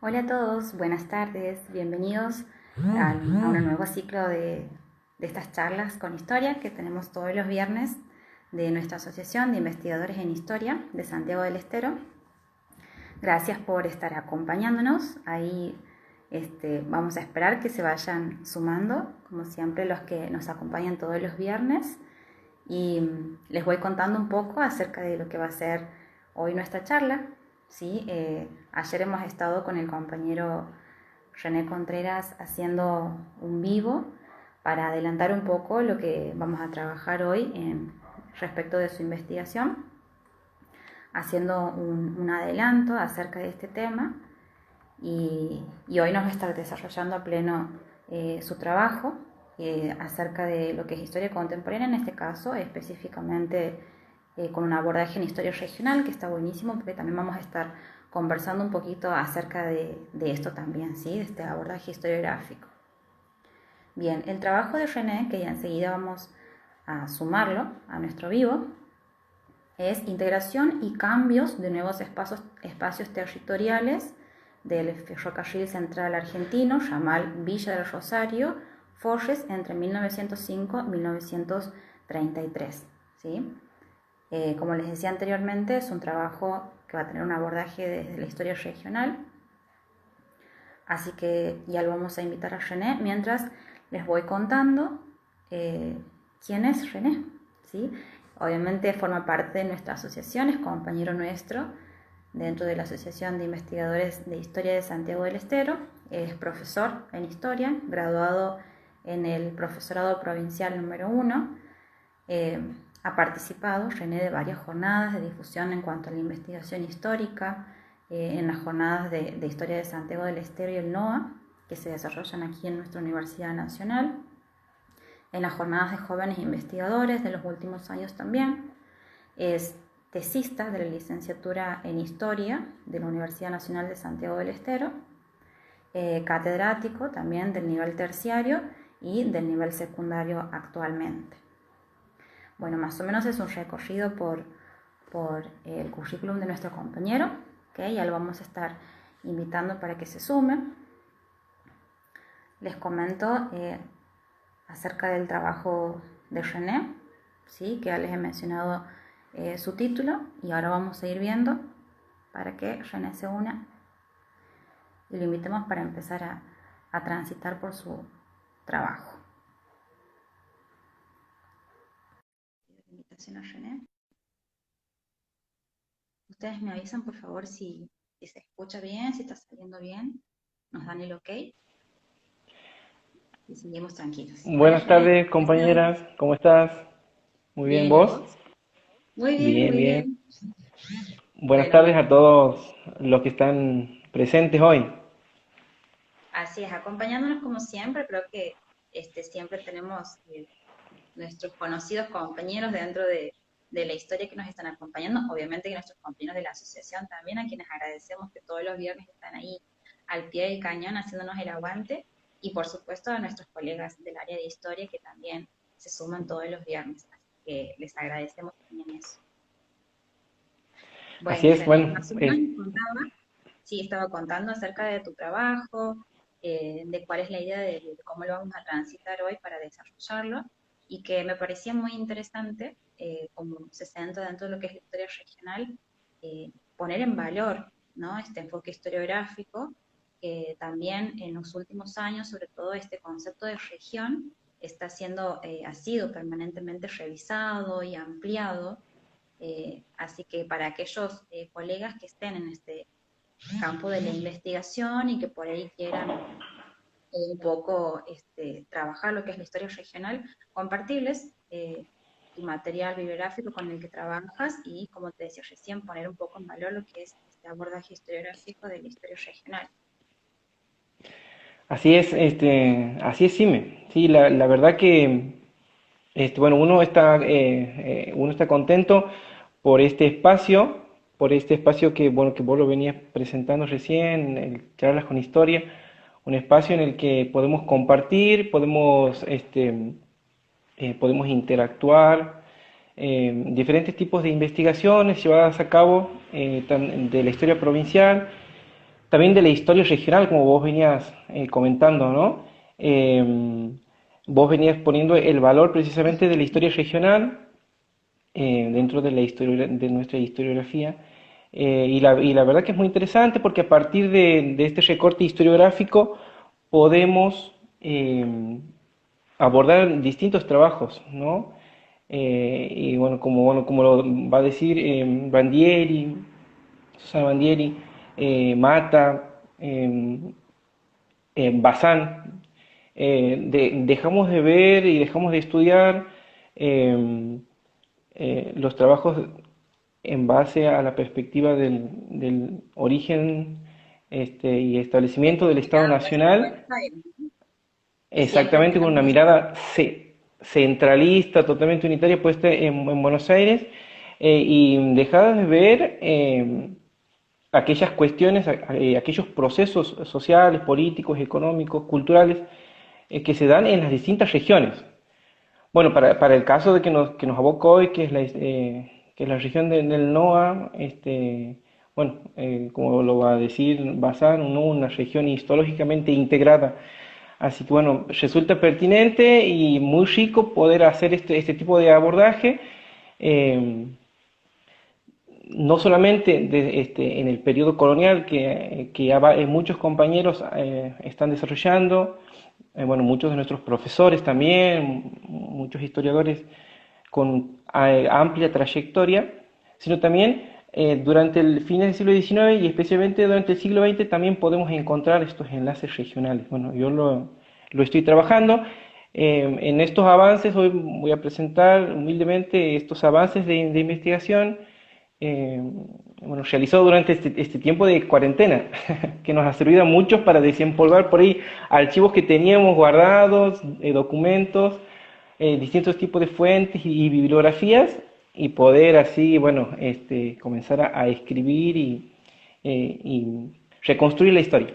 Hola a todos, buenas tardes, bienvenidos a un nuevo ciclo de estas charlas con historia que tenemos todos los viernes de nuestra Asociación de Investigadores en Historia de Santiago del Estero. Gracias por estar acompañándonos. Ahí vamos a esperar que se vayan sumando, como siempre, los que nos acompañan todos los viernes. Y les voy contando un poco acerca de lo que va a ser hoy nuestra charla. ¿Sí? Ayer hemos estado con el compañero René Contreras haciendo un vivo para adelantar un poco lo que vamos a trabajar hoy respecto de su investigación, haciendo un adelanto acerca de este tema y hoy nos va a estar desarrollando a pleno su trabajo acerca de lo que es historia contemporánea, en este caso específicamente con un abordaje en historia regional, que está buenísimo porque también vamos a estar conversando un poquito acerca de esto también, ¿sí? De este abordaje historiográfico. Bien, el trabajo de René, que ya enseguida vamos a sumarlo a nuestro vivo, es integración y cambios de nuevos espacios territoriales del ferrocarril central argentino, ramal Villa del Rosario, Forges, entre 1905 y 1933, ¿sí? Como les decía anteriormente, es un trabajo que va a tener un abordaje desde la historia regional, así que ya lo vamos a invitar a René mientras les voy contando quién es René, ¿sí? Obviamente forma parte de nuestra asociación, es compañero nuestro dentro de la Asociación de Investigadores de Historia de Santiago del Estero, es profesor en historia, graduado en el profesorado provincial número 1. Ha participado René de varias jornadas de difusión en cuanto a la investigación histórica, en las jornadas de historia de Santiago del Estero y el NOA, que se desarrollan aquí en nuestra Universidad Nacional, en las jornadas de jóvenes investigadores de los últimos años también. Es tesista de la licenciatura en Historia de la Universidad Nacional de Santiago del Estero, catedrático también del nivel terciario y del nivel secundario actualmente. Bueno, más o menos es un recorrido por el currículum de nuestro compañero, ¿okay? Ya lo vamos a estar invitando para que se sume. Les comento acerca del trabajo de René, ¿sí? Que ya les he mencionado su título y ahora vamos a ir viendo para que René se una y lo invitemos para empezar a transitar por su trabajo. Invitación a René. Ustedes me avisan por favor si se escucha bien, si está saliendo bien, nos dan el ok y seguimos tranquilos. Hola Buenas René, tardes, ¿cómo estás? compañeras, ¿cómo estás? Muy bien, Bien, ¿y ¿vos? vos? Muy bien, Bien, muy bien. bien. Buenas Bueno, tardes a todos los que están presentes hoy. así es, acompañándonos como siempre, creo que siempre tenemos nuestros conocidos compañeros dentro de la historia que nos están acompañando, obviamente que nuestros compañeros de la asociación también, a quienes agradecemos que todos los viernes están ahí al pie del cañón haciéndonos el aguante, y por supuesto a nuestros colegas del área de historia que también se suman todos los viernes, así que les agradecemos también eso. Así Bueno, es, René, bueno, más o menos les contaba, sí, estaba contando acerca de tu trabajo, de cuál es la idea de cómo lo vamos a transitar hoy para desarrollarlo, y que me parecía muy interesante, como se centra dentro de lo que es la historia regional, poner en valor, ¿no? Este enfoque historiográfico, que también en los últimos años, sobre todo este concepto de región, está siendo, ha sido permanentemente revisado y ampliado, así que para aquellos colegas que estén en este campo de la investigación y que por ahí quieran un poco trabajar lo que es la historia regional, compartirles tu material bibliográfico con el que trabajas y, como te decía recién, poner un poco en valor lo que es este abordaje historiográfico de la historia regional. así es, Sime. Sí, la verdad que, bueno, uno está contento por por este espacio que, bueno, que vos lo venías presentando recién, el charlas con historia, un espacio en el que podemos compartir, podemos interactuar, diferentes tipos de investigaciones llevadas a cabo de la historia provincial, también de la historia regional, como vos venías comentando, ¿no? Vos venías poniendo el valor precisamente de la historia regional dentro de la historia, de nuestra historiografía. Y la verdad que es muy interesante porque a partir de este recorte historiográfico podemos abordar distintos trabajos, ¿no? Y bueno, como lo va a decir Bandieri, Susana Bandieri, Mata, Bazán, dejamos de ver y dejamos de estudiar eh, los trabajos en base a la perspectiva del origen y establecimiento del Estado Mirada, pues, en Nacional, Buenos Aires, ¿no? Que siempre exactamente con una tenemos mirada centralista, totalmente unitaria puesta en Buenos Aires, y dejadas de ver aquellas cuestiones, aquellos procesos sociales, políticos, económicos, culturales, que se dan en las distintas regiones. Bueno, para el caso de que nos abocó hoy, que es la región del NOA, bueno, como lo va a decir Bazán, ¿no? Una región histológicamente integrada. Así que bueno, resulta pertinente y muy rico poder hacer este tipo de abordaje, eh, no solamente en el periodo colonial que ya muchos compañeros están desarrollando, bueno, muchos de nuestros profesores también, muchos historiadores con amplia trayectoria, sino también durante el fines del siglo XIX y especialmente durante el siglo XX también podemos encontrar estos enlaces regionales. Bueno, yo lo estoy trabajando. En estos avances, hoy voy a presentar humildemente estos avances de investigación, eh, bueno, realizado durante este tiempo de cuarentena, que nos ha servido a muchos para desempolvar por ahí archivos que teníamos guardados, documentos, distintos tipos de fuentes y bibliografías, y poder así, bueno, comenzar a escribir y reconstruir la historia.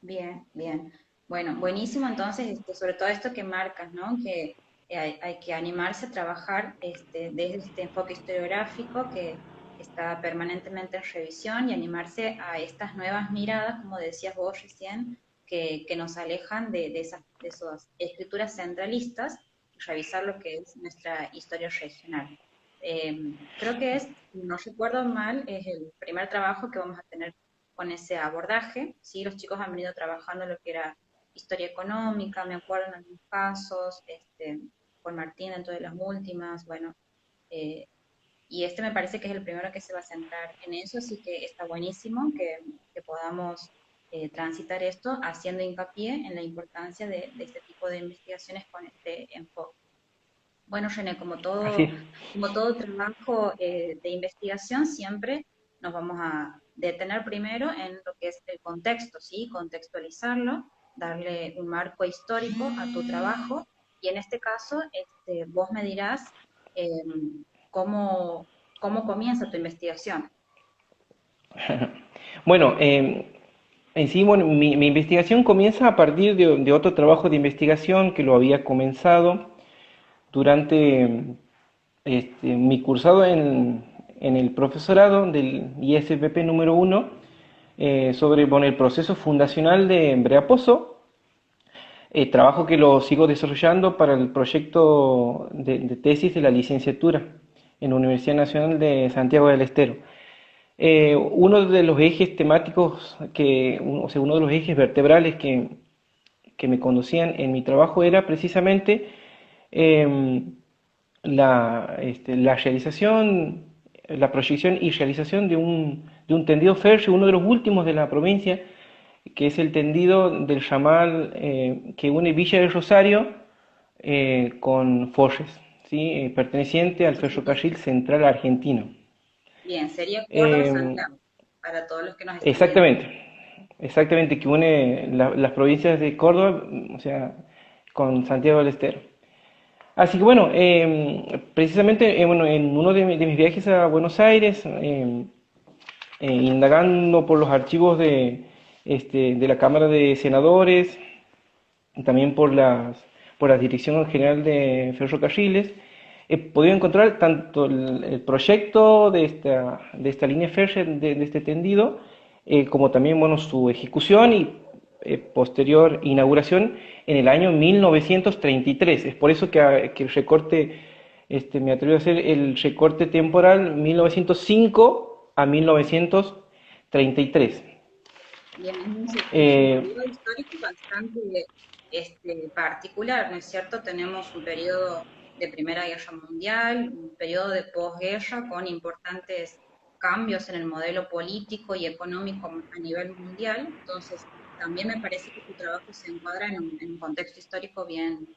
bien, bien. Bueno, buenísimo entonces, sobre todo esto que marcas, ¿no? Que hay que animarse a trabajar desde este enfoque historiográfico que está permanentemente en revisión y animarse a estas nuevas miradas, como decías vos recién, que nos alejan de esas escrituras centralistas y revisar lo que es nuestra historia regional. Creo que es, si no recuerdo mal, es el primer trabajo que vamos a tener con ese abordaje, ¿sí? Los chicos han venido trabajando lo que era historia económica, me acuerdo en algunos casos, con Martín dentro de las últimas, bueno, eh, y este me parece que es el primero que se va a centrar en eso, así que está buenísimo que podamos transitar esto haciendo hincapié en la importancia de este tipo de investigaciones con este enfoque. Bueno, René, Así es. como todo trabajo de investigación, siempre nos vamos a detener primero en lo que es el contexto, ¿sí? Contextualizarlo, darle un marco histórico a tu trabajo y en este caso vos me dirás eh, cómo, cómo comienza tu investigación. Bueno, en sí, bueno, mi investigación comienza a partir de otro trabajo de investigación que lo había comenzado durante mi cursado en el profesorado del ISPP número 1, sobre bueno, el proceso fundacional de Breaposo, trabajo que lo sigo desarrollando para el proyecto de tesis de la licenciatura en la Universidad Nacional de Santiago del Estero. Uno de los ejes temáticos, o sea, uno de los ejes vertebrales que me conducían en mi trabajo era precisamente eh, la realización, la proyección y realización de un tendido férreo, uno de los últimos de la provincia, que es el tendido del ramal que une Villa del Rosario con Forres, ¿sí? Perteneciente al ferrocarril central argentino. Bien, sería Eh, Córdoba-Santiago, para todos los que nos están viendo. exactamente, exactamente, que une las provincias de Córdoba, o sea, con Santiago del Estero. Así que bueno, precisamente bueno, en uno de mis viajes a Buenos Aires, indagando por los archivos de la Cámara de Senadores, y también por la Dirección General de Ferrocarriles, he podido encontrar tanto el proyecto de esta línea férrea, de este tendido, como también, bueno, su ejecución y posterior inauguración en el año 1933. Es por eso que el recorte, me atrevo a hacer el recorte temporal 1905 a 1933. Bien, es un Eh, periodo histórico bastante particular, ¿no es cierto? Tenemos un periodo de Primera Guerra Mundial, un periodo de posguerra con importantes cambios en el modelo político y económico a nivel mundial. Entonces, también me parece que tu trabajo se encuadra en un contexto histórico bien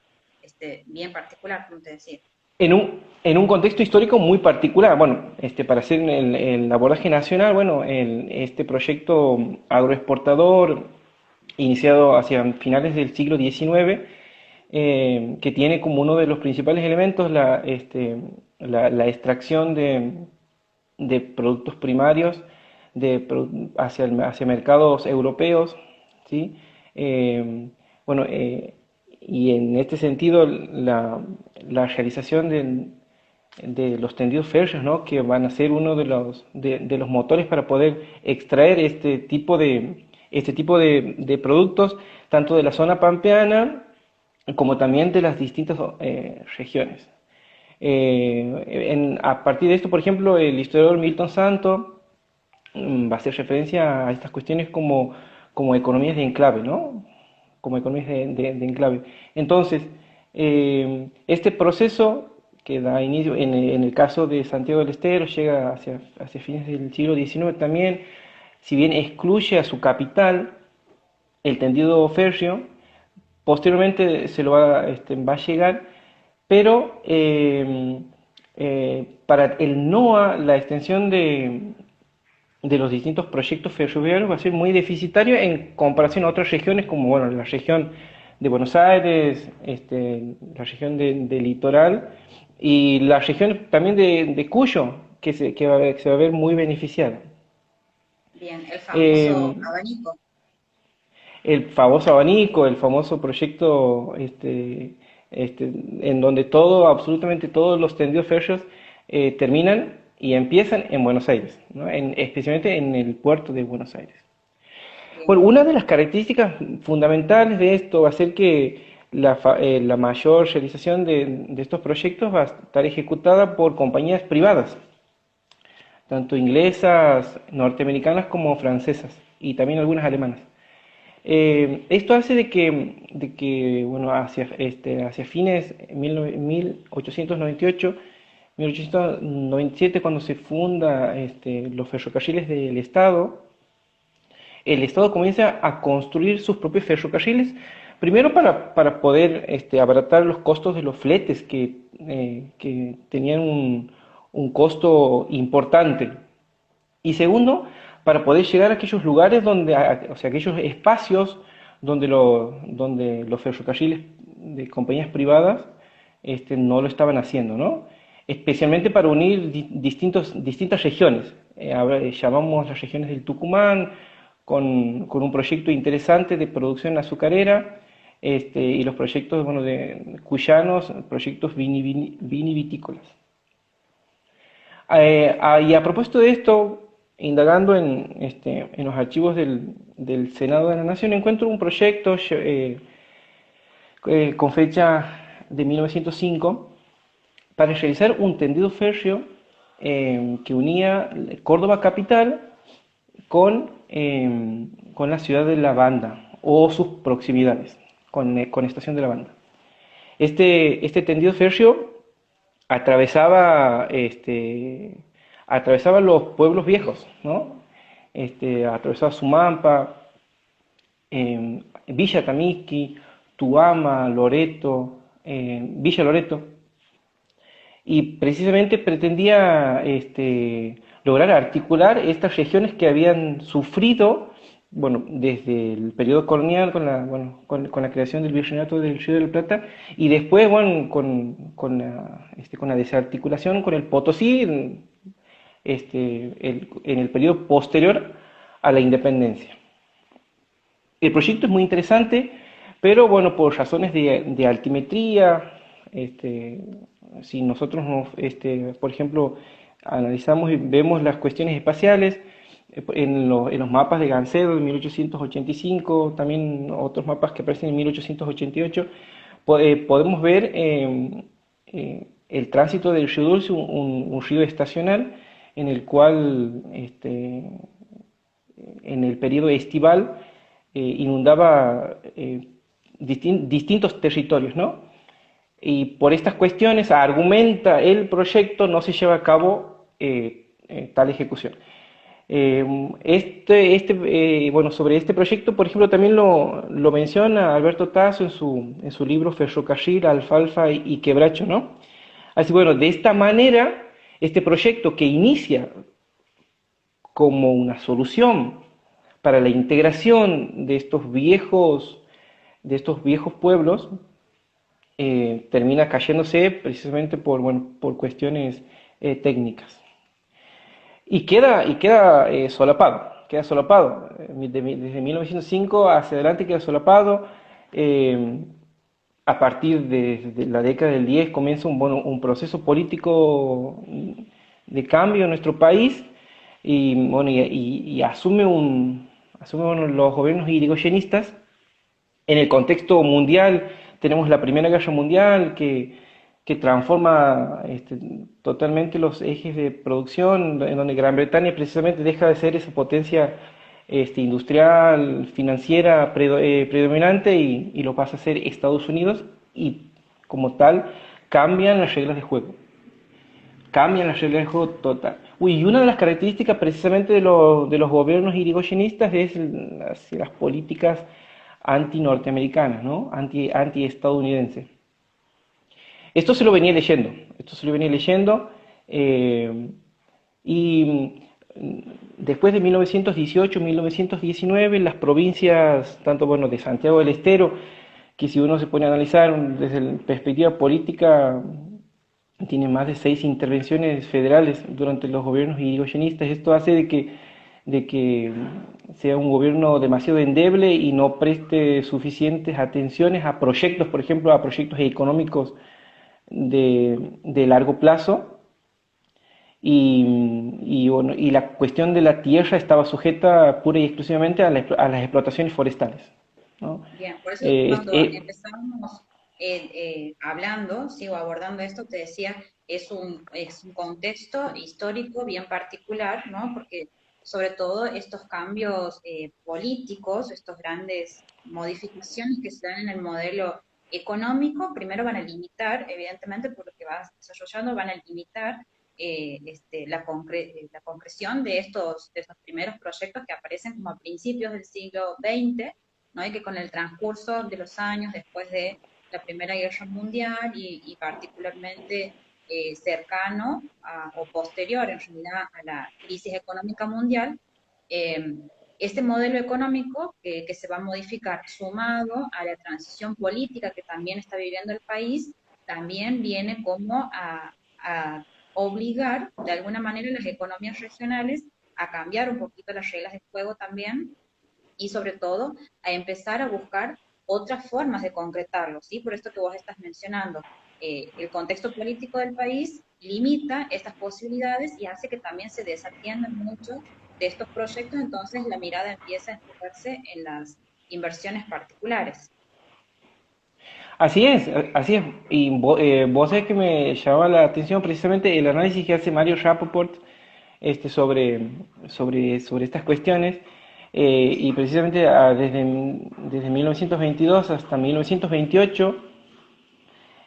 particular, como te decía. en un contexto histórico muy particular. Bueno, para hacer el abordaje nacional, bueno, este proyecto agroexportador iniciado hacia finales del siglo XIX, que tiene como uno de los principales elementos la extracción de productos primarios hacia mercados europeos, ¿sí? Eh, bueno, y en este sentido la realización de los tendidos férreos, ¿no? Que van a ser uno de los motores para poder extraer este tipo de productos, tanto de la zona pampeana como también de las distintas regiones. A partir de esto, por ejemplo, el historiador Milton Santo va a hacer referencia a estas cuestiones como economías de enclave, ¿no? Como economías de enclave. Entonces, este proceso que da inicio, en el caso de Santiago del Estero, llega hacia fines del siglo XIX también, si bien excluye a su capital, el tendido férreo, posteriormente va a llegar, pero para el NOA la extensión de los distintos proyectos ferroviarios va a ser muy deficitario en comparación a otras regiones como bueno, la región de Buenos Aires, la región del litoral y la región también de Cuyo, que se va a ver muy beneficiada. Bien, el famoso Eh, abanico. el famoso abanico, el famoso proyecto en donde todo, absolutamente todos los tendidos férreos terminan y empiezan en Buenos Aires, ¿no? Especialmente en el puerto de Buenos Aires. Bueno, Bien. una de las características fundamentales de esto va a ser que la mayor realización de estos proyectos va a estar ejecutada por compañías privadas, tanto inglesas, norteamericanas como francesas, y también algunas alemanas. Esto hace bueno, hacia fines de 1898, 1897, cuando se funda los ferrocarriles del Estado, el Estado comienza a construir sus propios ferrocarriles, primero para poder abaratar los costos de los fletes que tenían un costo importante. Y segundo, para poder llegar a aquellos lugares o sea, aquellos espacios donde los ferrocarriles de compañías privadas no lo estaban haciendo, ¿no? Especialmente para unir distintas regiones. Llamamos las regiones del Tucumán con un proyecto interesante de producción azucarera y los proyectos bueno, de cuyanos, proyectos vinivitícolas. Y a propósito de esto, indagando en los archivos del Senado de la Nación, encuentro un proyecto con fecha de 1905 para realizar un tendido férreo que unía Córdoba capital con la ciudad de La Banda o sus proximidades, con Estación de La Banda. Este tendido férreo atravesaba, atravesaba los pueblos viejos, ¿no? Atravesaba Sumampa, Villa Tamisqui, Tuama, Loreto, Villa Loreto, y precisamente pretendía lograr articular estas regiones que habían sufrido, bueno, desde el periodo colonial con la creación del Virreinato del Río de la Plata y después, bueno, con la desarticulación con el Potosí en el periodo posterior a la independencia. El proyecto es muy interesante, pero bueno, por razones de altimetría, este, si nosotros por ejemplo, analizamos y vemos las cuestiones espaciales, en los mapas de Gancedo de 1885, también otros mapas que aparecen en 1888, podemos ver el tránsito del río Dulce, un río estacional en el cual en el periodo estival inundaba distintos territorios, ¿no? Y por estas cuestiones, argumenta el proyecto, no se lleva a cabo tal ejecución. Bueno, sobre este proyecto, por ejemplo, también lo menciona Alberto Tasso en su libro Ferrocarril, Alfalfa y Quebracho, ¿no? Así, bueno, de esta manera, este proyecto que inicia como una solución para la integración de estos viejos pueblos, termina cayéndose precisamente por, bueno, por cuestiones técnicas. Y queda solapado, queda solapado. Desde 1905 hacia adelante queda solapado. A partir de la década del 10 comienza bueno, un proceso político de cambio en nuestro país y, bueno, y asume bueno, los gobiernos irigoyenistas. En el contexto mundial tenemos la Primera Guerra Mundial que transforma totalmente los ejes de producción, en donde Gran Bretaña precisamente deja de ser esa potencia industrial, financiera predominante y lo pasa a ser Estados Unidos y como tal cambian las reglas de juego. Cambian las reglas de juego total. Y una de las características precisamente de los gobiernos irigoyenistas es las políticas anti-norteamericanas, ¿no? Anti-estadounidenses. Esto se lo venía leyendo y después de 1918-1919 las provincias, tanto bueno, de Santiago del Estero, que si uno se pone a analizar desde la perspectiva política, tiene más de 6 intervenciones federales durante los gobiernos irigoyenistas. Esto hace de que sea un gobierno demasiado endeble y no preste suficientes atenciones a proyectos, por ejemplo, a proyectos económicos de largo plazo bueno, y la cuestión de la tierra estaba sujeta pura y exclusivamente a las explotaciones forestales, ¿no? Bien, por eso cuando empezamos hablando, sigo abordando esto, te decía, es un contexto histórico bien particular, ¿no? Porque sobre todo estos cambios políticos, estas grandes modificaciones que se dan en el modelo económico, primero van a limitar, evidentemente, por lo que vas desarrollando, van a limitar la concreción de estos primeros proyectos que aparecen como a principios del siglo XX, ¿no? Y que con el transcurso de los años, después de la Primera Guerra Mundial y particularmente cercano o posterior en realidad a la crisis económica mundial, eh, este modelo económico que se va a modificar sumado a la transición política que también está viviendo el país, también viene como a obligar de alguna manera a las economías regionales a cambiar un poquito las reglas de juego también y sobre todo a empezar a buscar otras formas de concretarlo, ¿sí? Por esto que vos estás mencionando, el contexto político del país limita estas posibilidades y hace que también se desatiendan muchos de estos proyectos, entonces la mirada empieza a enfocarse en las inversiones particulares. Así es, así es. Y vos sabés que me llamaba la atención precisamente el análisis que hace Mario Rappaport sobre estas cuestiones. Y precisamente desde 1922 hasta 1928,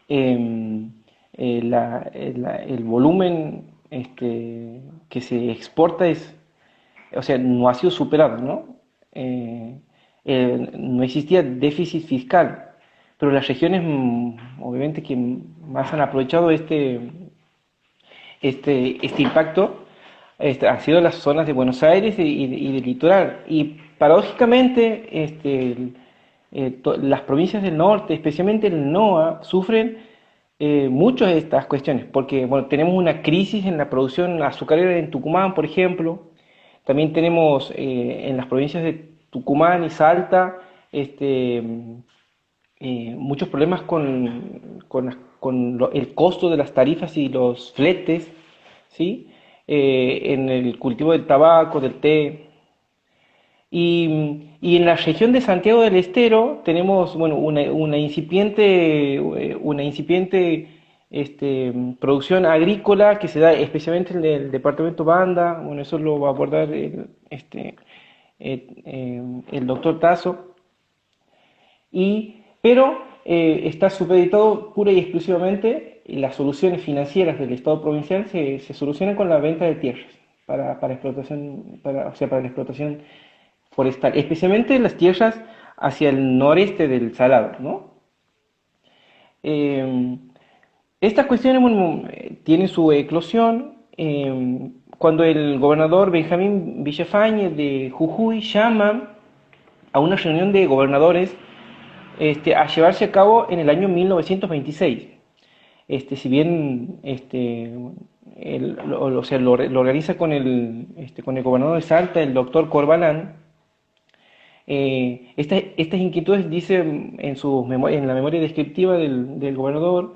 eh, el volumen que se exporta o sea, no ha sido superado, ¿no? No existía déficit fiscal, pero las regiones, obviamente, que más han aprovechado este impacto han sido las zonas de Buenos Aires y del litoral. Y paradójicamente, las provincias del norte, especialmente el NOA, sufren mucho de estas cuestiones, porque bueno, tenemos una crisis en la producción azucarera en Tucumán, por ejemplo. También tenemos en las provincias de Tucumán y Salta muchos problemas con el costo de las tarifas y los fletes, ¿sí? En el cultivo del tabaco, del té. Y en la región de Santiago del Estero tenemos, bueno, una incipiente producción agrícola que se da especialmente en el departamento Banda. Bueno, eso lo va a abordar el doctor Tasso. Pero está supeditado pura y exclusivamente, y las soluciones financieras del Estado provincial se solucionan con la venta de tierras para explotación, o sea, para la explotación forestal, especialmente las tierras hacia el noreste del Salado, ¿no? Eh, Estas cuestiones, bueno, tienen su eclosión cuando el gobernador Benjamín Villafañe de Jujuy llama a una reunión de gobernadores a llevarse a cabo en el año 1926. Si bien o sea, lo organiza con el gobernador de Salta, el doctor Corbalán. Estas inquietudes, dice en la memoria descriptiva del gobernador,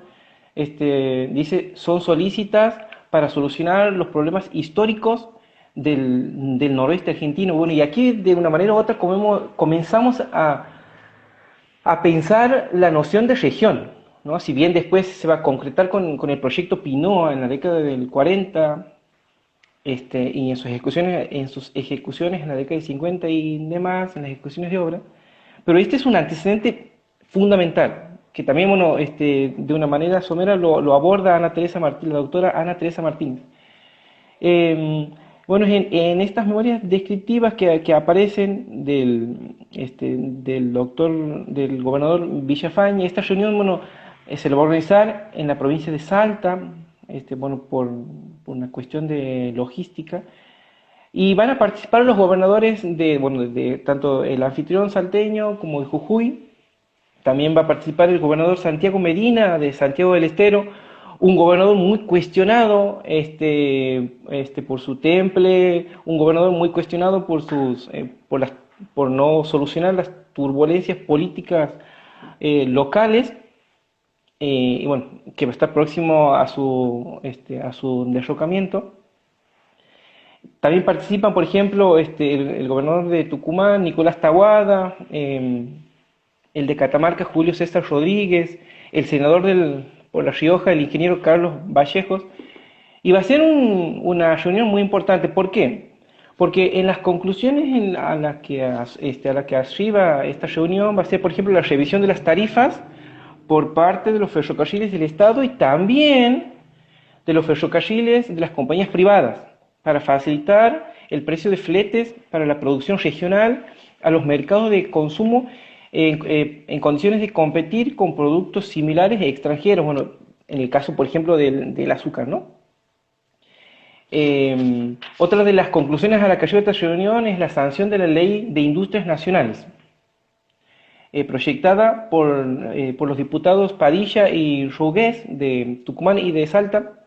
dice, son solícitas para solucionar los problemas históricos del noroeste argentino. Bueno, y aquí de una manera u otra comenzamos a pensar la noción de región, ¿no? Si bien después se va a concretar con el proyecto Pinoa en la década del 40, y en sus ejecuciones en la década del 50 y demás, en las ejecuciones de obra, pero este es un antecedente fundamental, que también, bueno, de una manera somera lo aborda Ana Teresa Martín, la doctora Ana Teresa Martínez. Eh, bueno, en estas memorias descriptivas que aparecen del gobernador Villafañe, esta reunión, bueno, se lo va a organizar en la provincia de Salta, bueno, por una cuestión de logística, y van a participar los gobernadores bueno, de tanto el anfitrión salteño como de Jujuy. También va a participar el gobernador Santiago Medina de Santiago del Estero, un gobernador muy cuestionado por su temple, un gobernador muy cuestionado por no solucionar las turbulencias políticas locales, y bueno, que va a estar próximo a su derrocamiento. También participan, por ejemplo, el gobernador de Tucumán, Nicolás Taboada, el de Catamarca, Julio César Rodríguez, el senador por La Rioja, el ingeniero Carlos Vallejos, y va a ser una reunión muy importante. ¿Por qué? Porque en las conclusiones a las que arriba esta reunión va a ser, por ejemplo, la revisión de las tarifas por parte de los ferrocarriles del Estado y también de los ferrocarriles de las compañías privadas, para facilitar el precio de fletes para la producción regional a los mercados de consumo en condiciones de competir con productos similares extranjeros. Bueno, en el caso, por ejemplo, del azúcar, ¿no? Otra de las conclusiones a la que lleva esta reunión es la sanción de la Ley de Industrias Nacionales, proyectada por los diputados Padilla y Rogués de Tucumán y de Salta,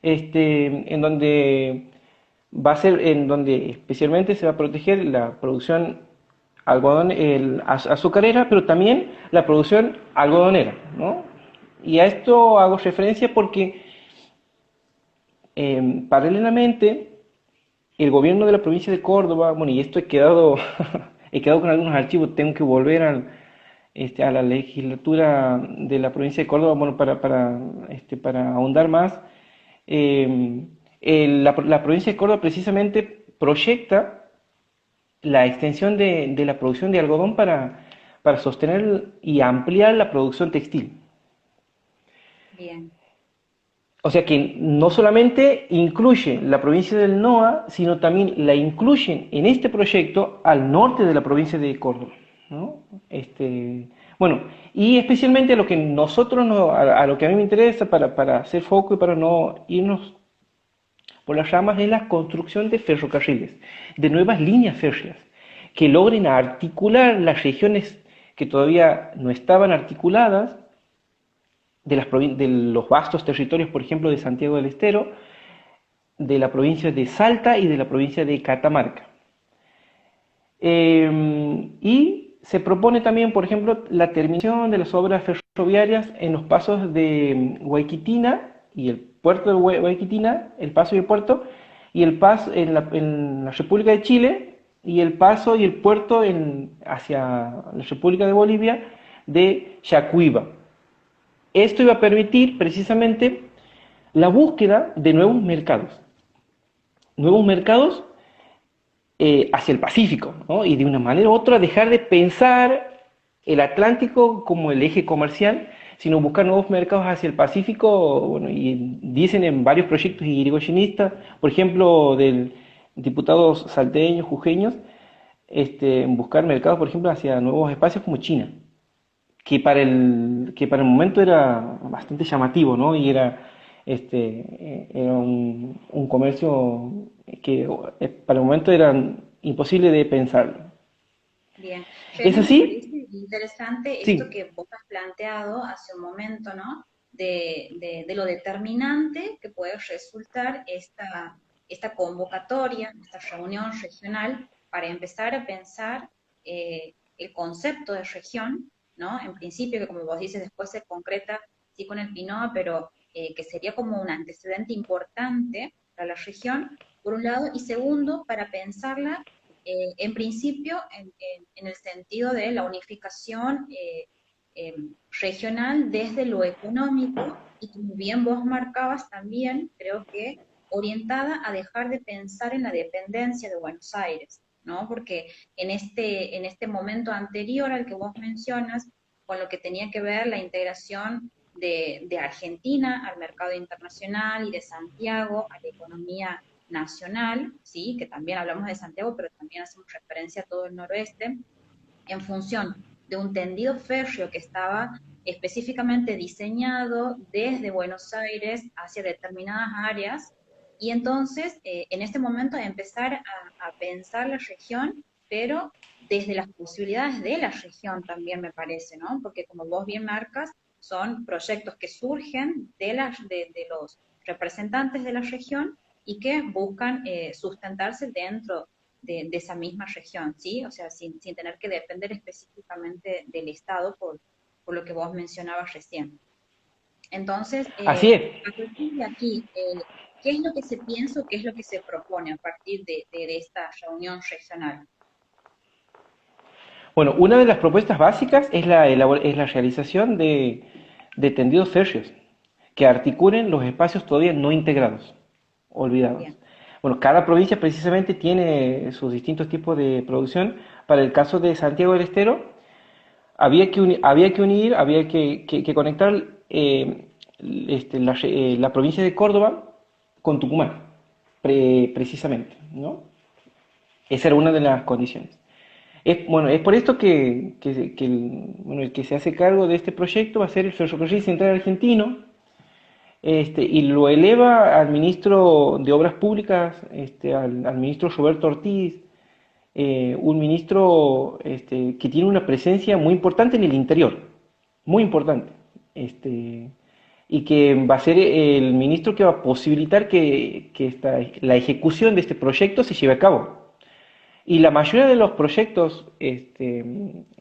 en donde especialmente se va a proteger la producción azucarera, pero también la producción algodonera, ¿no? Y a esto hago referencia porque paralelamente el gobierno de la provincia de Córdoba, bueno, y esto he quedado con algunos archivos, tengo que volver a la legislatura de la provincia de Córdoba, bueno, para ahondar más. La provincia de Córdoba precisamente proyecta la extensión de la producción de algodón para sostener y ampliar la producción textil. Bien. O sea que no solamente incluye la provincia del NOA, sino también la incluyen en este proyecto al norte de la provincia de Córdoba, ¿no? Bueno, y especialmente a lo que a lo que a mí me interesa para hacer foco y para no irnos por las ramas, es la construcción de ferrocarriles, de nuevas líneas férreas, que logren articular las regiones que todavía no estaban articuladas, de los vastos territorios, por ejemplo, de Santiago del Estero, de la provincia de Salta y de la provincia de Catamarca. Y se propone también, por ejemplo, la terminación de las obras ferroviarias en los pasos de Huayquitina y el puerto de Huayquitina, el paso y el puerto, y el paso en la República de Chile, y el paso y el puerto hacia la República de Bolivia de Yacuiba. Esto iba a permitir precisamente la búsqueda de nuevos mercados hacia el Pacífico, ¿no? Y de una manera u otra dejar de pensar el Atlántico como el eje comercial, sino buscar nuevos mercados hacia el Pacífico. Bueno, y dicen en varios proyectos irigoyenistas, por ejemplo, del diputados salteños, jujeños, buscar mercados, por ejemplo, hacia nuevos espacios como China, que para el momento era bastante llamativo, ¿no? Y era un comercio que para el momento era imposible de pensarlo. Bien, ¿Es Fede, me así? parece interesante esto Sí, que vos has planteado hace un momento, ¿no? De lo determinante que puede resultar esta convocatoria, esta reunión regional, para empezar a pensar el concepto de región, ¿no? En principio, que como vos dices, después se concreta, sí, con el PINOA, pero que sería como un antecedente importante para la región, por un lado, y segundo, para pensarla en principio, en el sentido de la unificación eh, regional desde lo económico y como bien vos marcabas también, creo que orientada a dejar de pensar en la dependencia de Buenos Aires, ¿no? Porque en este momento anterior al que vos mencionas, con lo que tenía que ver la integración de Argentina al mercado internacional y de Santiago a la economía nacional, ¿sí? Que también hablamos de Santiago, pero también hacemos referencia a todo el noroeste, en función de un tendido férreo que estaba específicamente diseñado desde Buenos Aires hacia determinadas áreas, y entonces en este momento empezar a pensar la región, pero desde las posibilidades de la región también me parece, ¿no? Porque como vos bien marcas, son proyectos que surgen de los representantes de la región y que buscan sustentarse dentro de esa misma región, ¿sí? O sea, sin tener que depender específicamente del Estado por lo que vos mencionabas recién. Entonces, así es. a partir de aquí, ¿qué es lo que se piensa o qué es lo que se propone a partir de esta reunión regional? Bueno, una de las propuestas básicas es es la realización de tendidos férreos que articulen los espacios todavía no integrados, olvidados. Bien, Bueno, cada provincia precisamente tiene sus distintos tipos de producción. Para el caso de Santiago del Estero, había que conectar la provincia de Córdoba con Tucumán, precisamente, ¿no? Esa era una de las condiciones. Bueno, es por esto bueno, el que se hace cargo de este proyecto va a ser el Ferrocarril Central Argentino, y lo eleva al ministro de Obras Públicas, al ministro Roberto Ortiz, un ministro que tiene una presencia muy importante en el interior, muy importante, este, y que va a ser el ministro que va a posibilitar la ejecución de este proyecto se lleve a cabo. Y la mayoría de los proyectos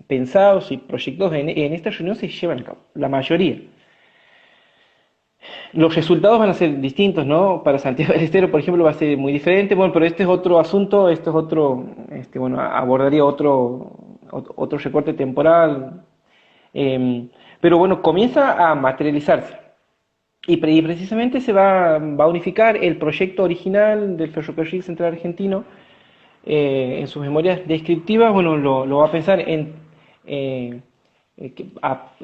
pensados y proyectos en esta reunión se llevan a cabo, la mayoría. Los resultados van a ser distintos, ¿no? Para Santiago del Estero, por ejemplo, va a ser muy diferente. Bueno, pero este es otro asunto, esto es otro, bueno, abordaría otro recorte temporal. eh, pero bueno, comienza a materializarse. Y precisamente va a unificar el proyecto original del Ferrocarril Central Argentino en sus memorias descriptivas. Bueno, lo va a pensar eh,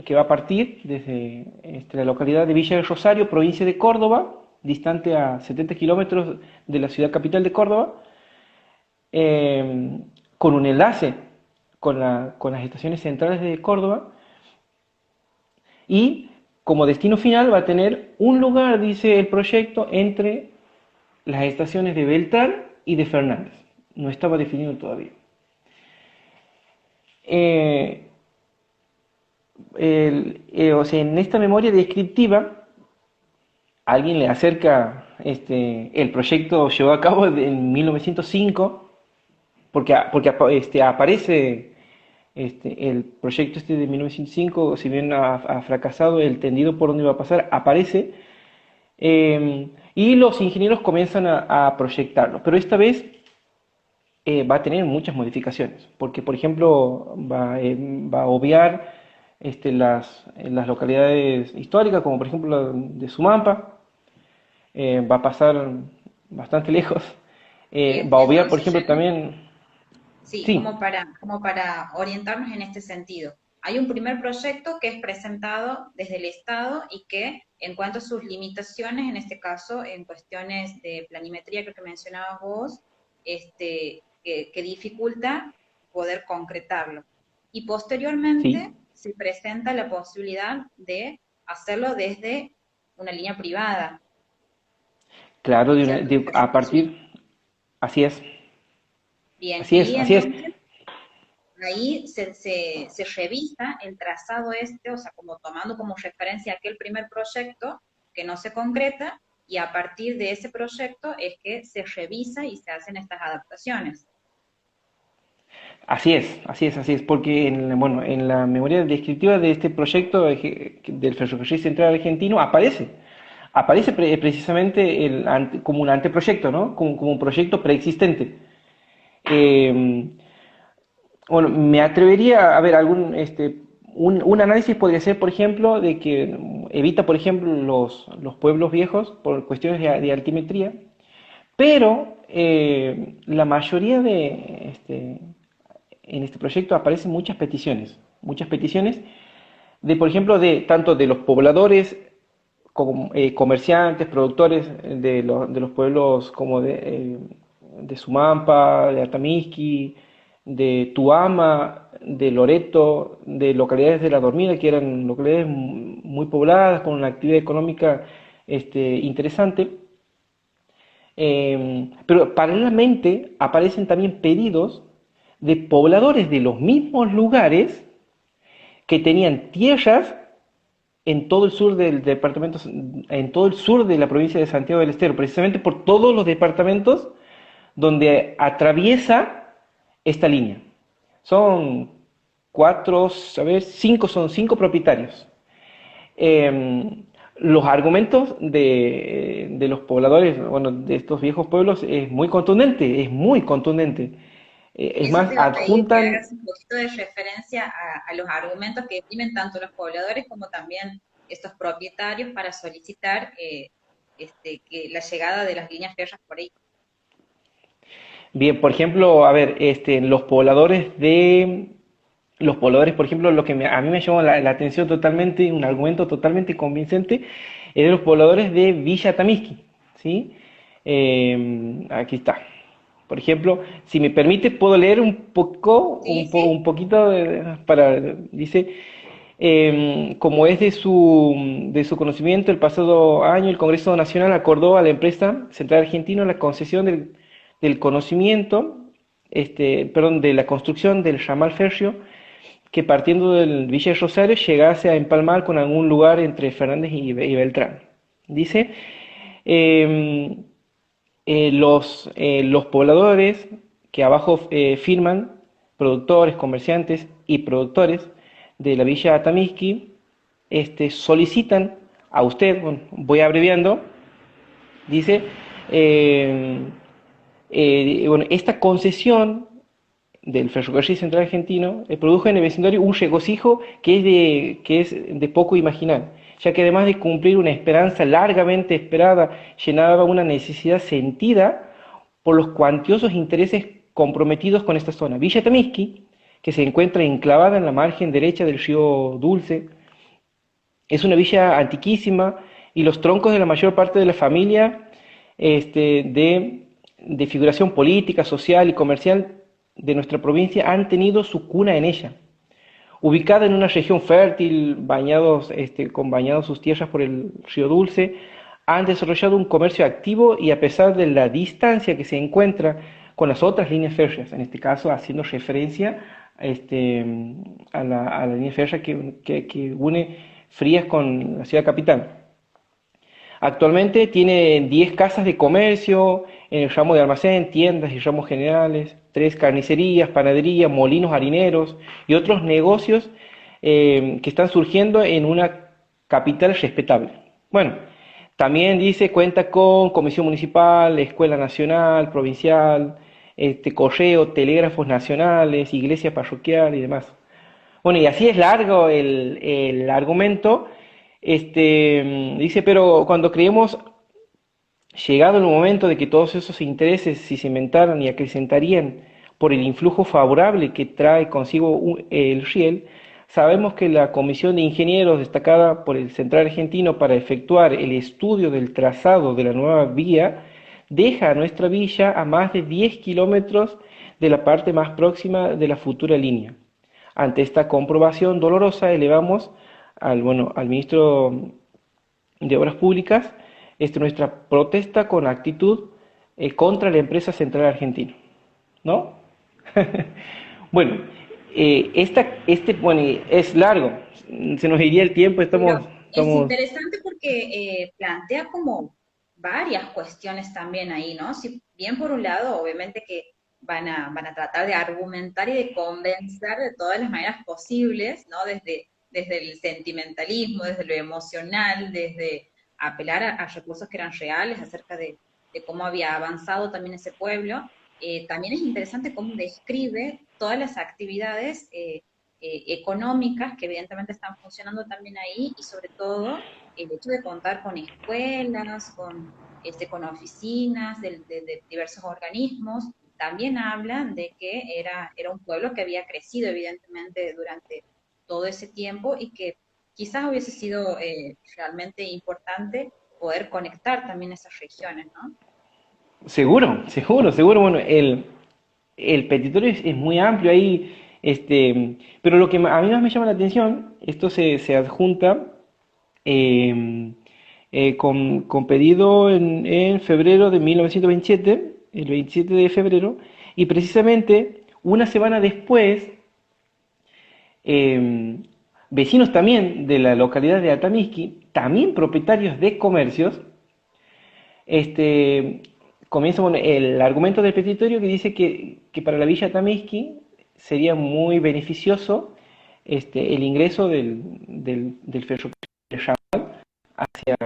que va a partir desde la localidad de Villa del Rosario, provincia de Córdoba, distante a 70 kilómetros de la ciudad capital de Córdoba, con un enlace con las estaciones centrales de Córdoba, y como destino final va a tener un lugar, dice el proyecto, entre las estaciones de Beltrán y de Fernández. No estaba definido todavía. Eh, o sea, en esta memoria descriptiva, alguien le acerca el proyecto llevado a cabo en 1905, porque aparece el proyecto de 1905, si bien ha fracasado, el tendido por donde va a pasar aparece, y los ingenieros comienzan a proyectarlo. Pero esta vez va a tener muchas modificaciones, porque por ejemplo va a obviar las localidades históricas, como por ejemplo la de Sumampa, va a pasar bastante lejos, Bien, va a obviar por entonces, ejemplo también, sí, sí, como para orientarnos en este sentido. Hay un primer proyecto que es presentado desde el Estado y que, en cuanto a sus limitaciones, en este caso, en cuestiones de planimetría, creo que mencionabas vos, que dificulta poder concretarlo. Y posteriormente sí, se presenta la posibilidad de hacerlo desde una línea privada, claro, ¿cierto? a partir, así es, Bien, así es, y así es. entonces ahí se revisa el trazado o sea, como tomando como referencia aquel primer proyecto que no se concreta, y a partir de ese proyecto es que se revisa y se hacen estas adaptaciones. Así es, así es, así es, porque bueno, en la memoria descriptiva de este proyecto del Ferrocarril Central Argentino aparece precisamente como un anteproyecto, ¿no? Como un proyecto preexistente. Eh, bueno, me atrevería a ver un análisis podría ser, por ejemplo, de que evita, por ejemplo, los pueblos viejos por cuestiones de altimetría, pero la mayoría en este proyecto aparecen muchas peticiones de, por ejemplo, de tanto de los pobladores como comerciantes, productores de los pueblos como de Sumampa, de Atamisqui, de Tuama, de Loreto, de localidades de La Dormida, que eran localidades muy pobladas, con una actividad económica interesante. Pero paralelamente aparecen también pedidos de pobladores de los mismos lugares que tenían tierras en todo el sur del departamento, en todo el sur de la provincia de Santiago del Estero, precisamente por todos los departamentos donde atraviesa esta línea. Son son cinco propietarios. Los argumentos de los pobladores, bueno, de estos viejos pueblos es muy contundente, es muy contundente. Es Eso más, te iba a pedir que adjuntan. hagas un poquito de referencia a los argumentos que exprimen tanto los pobladores como también estos propietarios para solicitar que la llegada de las líneas férreas por ahí. Bien, por ejemplo, a ver, los pobladores, por ejemplo, lo que a mí me llamó la atención totalmente, un argumento totalmente convincente, es de los pobladores de Villa Tamisqui, ¿sí? Aquí está. Por ejemplo, si me permite, puedo leer Sí, sí. un poquito dice, como es de su conocimiento, el pasado año el Congreso Nacional acordó a la empresa Central Argentina la concesión del conocimiento, perdón, de la construcción del ramal férreo que partiendo del Villa Rosario llegase a empalmar con algún lugar entre Fernández y Beltrán. Dice, eh, los pobladores que abajo firman, productores, comerciantes y productores de la Villa Atamisqui, solicitan a usted, bueno, voy abreviando, dice, eh, bueno, esta concesión del Ferrocarril Central Argentino produjo en el vecindario un regocijo que es de poco imaginar, ya que además de cumplir una esperanza largamente esperada, llenaba una necesidad sentida por los cuantiosos intereses comprometidos con esta zona. Villa Tamisqui, que se encuentra enclavada en la margen derecha del río Dulce, es una villa antiquísima y los troncos de la mayor parte de la familia de figuración política, social y comercial de nuestra provincia han tenido su cuna en ella. Ubicada en una región fértil, con bañados sus tierras por el río Dulce, han desarrollado un comercio activo y a pesar de la distancia que se encuentra con las otras líneas férreas, en este caso haciendo referencia a la línea férrea que une Frías con la ciudad capital. Actualmente tiene 10 casas de comercio en el ramo de almacén, tiendas y ramos generales, 3 carnicerías, panaderías, molinos harineros y otros negocios que están surgiendo en una capital respetable. Bueno, también dice cuenta con comisión municipal, escuela nacional, provincial, correo, telégrafos nacionales, iglesia parroquial y demás. Bueno, y así es largo el argumento. Dice, pero cuando creemos, llegado el momento de que todos esos intereses se cimentaran y acrecentarían por el influjo favorable que trae consigo el riel, sabemos que la comisión de ingenieros destacada por el Central Argentino para efectuar el estudio del trazado de la nueva vía deja a nuestra villa a más de 10 kilómetros de la parte más próxima de la futura línea. Ante esta comprobación dolorosa elevamos al ministro de Obras Públicas nuestra protesta con actitud contra la empresa Central Argentina, ¿no? Bueno, bueno, es largo, se nos iría el tiempo, Pero es estamos, interesante porque plantea como varias cuestiones también ahí, ¿no? Si bien por un lado, obviamente que van a tratar de argumentar y de convencer de todas las maneras posibles, ¿no? Desde el sentimentalismo, desde lo emocional, desde apelar a recursos que eran reales acerca de cómo había avanzado también ese pueblo. También es interesante cómo describe todas las actividades económicas que evidentemente están funcionando también ahí y sobre todo el hecho de contar con escuelas, con oficinas de diversos organismos, también hablan de que era un pueblo que había crecido evidentemente durante todo ese tiempo y que quizás hubiese sido realmente importante poder conectar también esas regiones, ¿no? seguro, seguro, seguro, bueno, el petitorio es muy amplio ahí, pero lo que a mí más me llama la atención, esto se adjunta eh, con pedido en febrero de 1927, el 27 de febrero, y precisamente una semana después, eh, vecinos también de la localidad de Altamizqui, también propietarios de comercios, este, comienza con el argumento del petitorio que dice que para la Villa Tamisqui sería muy beneficioso el ingreso del ferrocarril hacia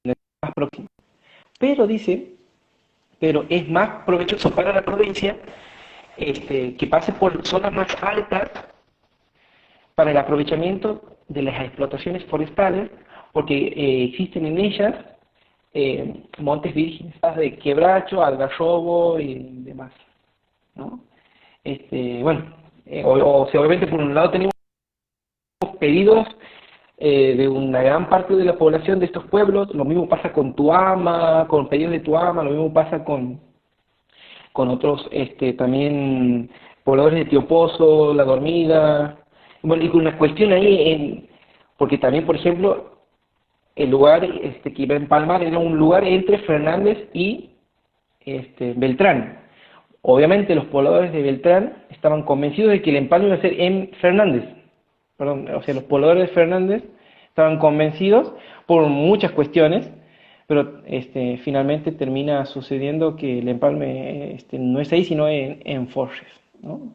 el más próximo. Pero dice, pero es más provechoso para la provincia que pase por zonas más altas para el aprovechamiento de las explotaciones forestales, porque existen en ellas montes vírgenes de quebracho, algarrobo y demás, ¿no? Bueno, o sea, obviamente por un lado tenemos pedidos de una gran parte de la población de estos pueblos, lo mismo pasa con Tuama, con pedidos de Tuama, lo mismo pasa con otros también pobladores de Tío Pozo, La Dormida, bueno, y con una cuestión ahí, porque también, por ejemplo, el lugar que iba a empalmar era un lugar entre Fernández y Beltrán. Obviamente los pobladores de Beltrán estaban convencidos de que el empalme iba a ser en Fernández. Perdón, o sea, los pobladores de Fernández estaban convencidos por muchas cuestiones, pero finalmente termina sucediendo que el empalme no es ahí, sino en Forges, ¿no?